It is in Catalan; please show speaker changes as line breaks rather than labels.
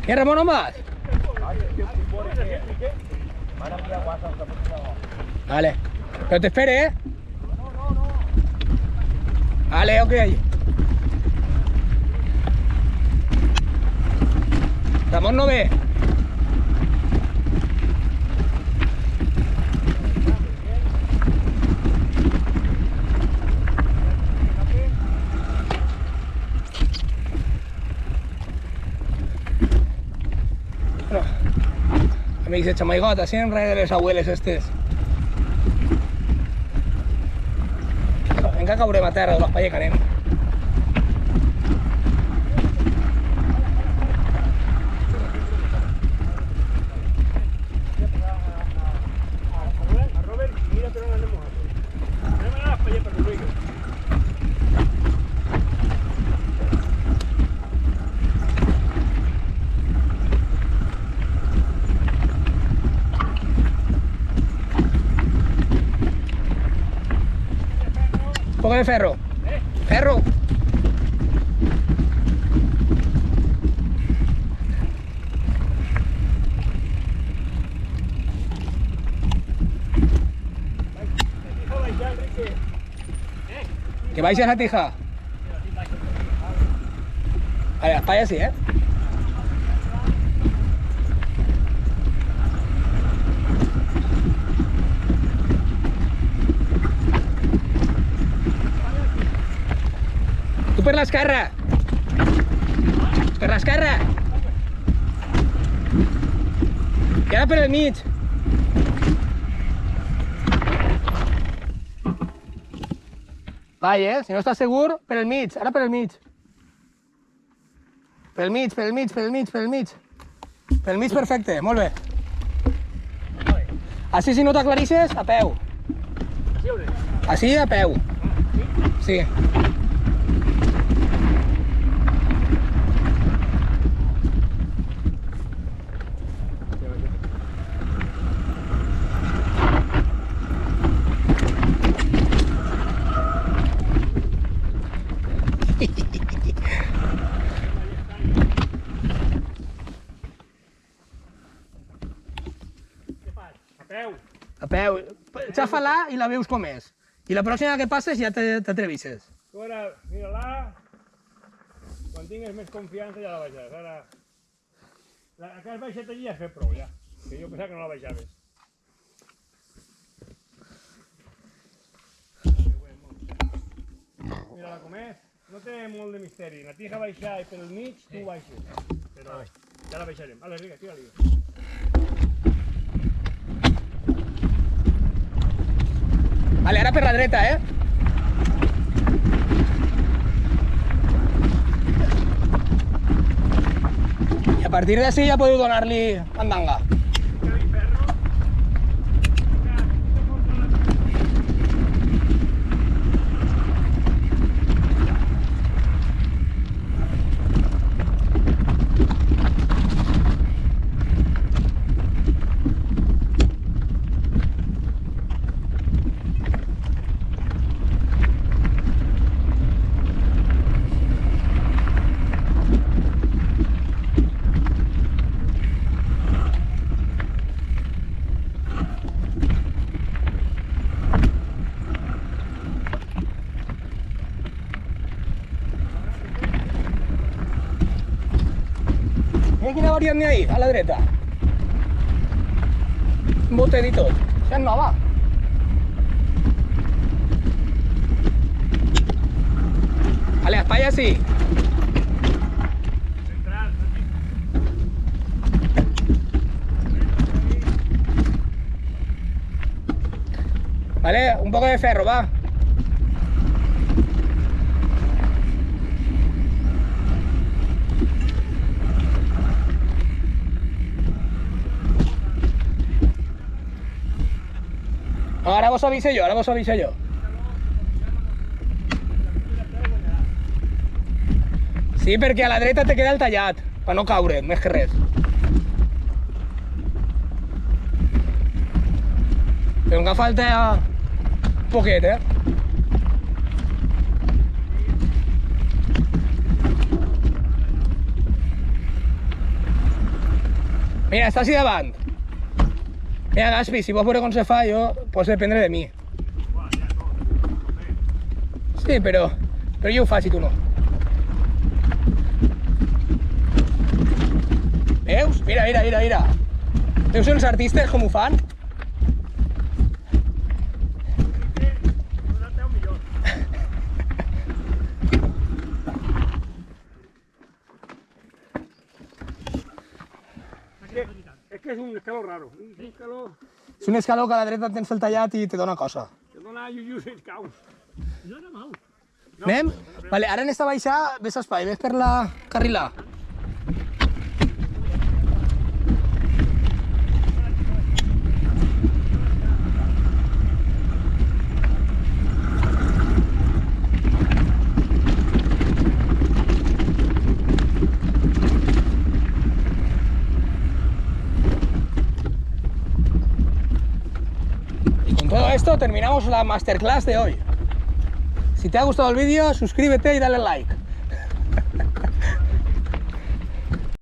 Què, Ramon, home? Vale. Pero te espere, ¿eh? Vale, ok. Ramón no ve. Bueno, amics de Chamaigot, así en res de les abueles estes. Encara caurem a terra de l'espai que anem. Un poco de ferro. Ferro. Que baixes la tija. Vale, espalla sí, ¿eh? Tu per l'esquerra. Per l'esquerra. I ara per el mig. Vai, si no estàs segur, per el mig, ara per el mig. Per el mig, per el mig, per el mig, per el mig. Per el mig perfecte, molt bé. Així si no t'aclarisses, a peu. Així a peu. Sí. A peu. Xafa-la i la veus com és. I la pròxima que passes ja t'atrevisses.
Tu ara mira-la, quan tingues més confiança ja la baixaràs. Ara, la que has baixat allí ja has fet prou, ja. Que jo pensava que no la baixaves. Mira-la com és. No té molt de misteri. La tija baixar i per el mig tu baixes. Però ja la baixarem. Ale, Riga, tira-li.
Vale, ara per la dreta, eh? I a partir d'ací ja podeu donar-li mandanga. Mira quina variant n'hi ha ahí, a la dreta. Un botet i tot. Això és nova. Vale, espalla sí. Vale, un poco de ferro, va. Ara vos avise jo, ara vos avise jo. Sí, perquè a la dreta te queda el tallat, per no caure, més que res. Però encara falta un poquet, eh? Mira, està així davant. Mira, Gaspi, si vols veure com se fa, jo pots dependre de mi. Sí, però jo ho faig i tu no. Veus? Mira, mira, mira, mira. Veus els artistes com ho fan?
Es que es un escaló raro. Un escaló
És un escaló que a la dreta tens el tallat i te dona cosa.
que dona llullos i caus. No era mal.
Anem? Vale, ara en esta baixada ves espai, ves per la carrilà. Con todo esto terminamos la masterclass de hoy. Si te ha gustado el vídeo, suscríbete y dale like.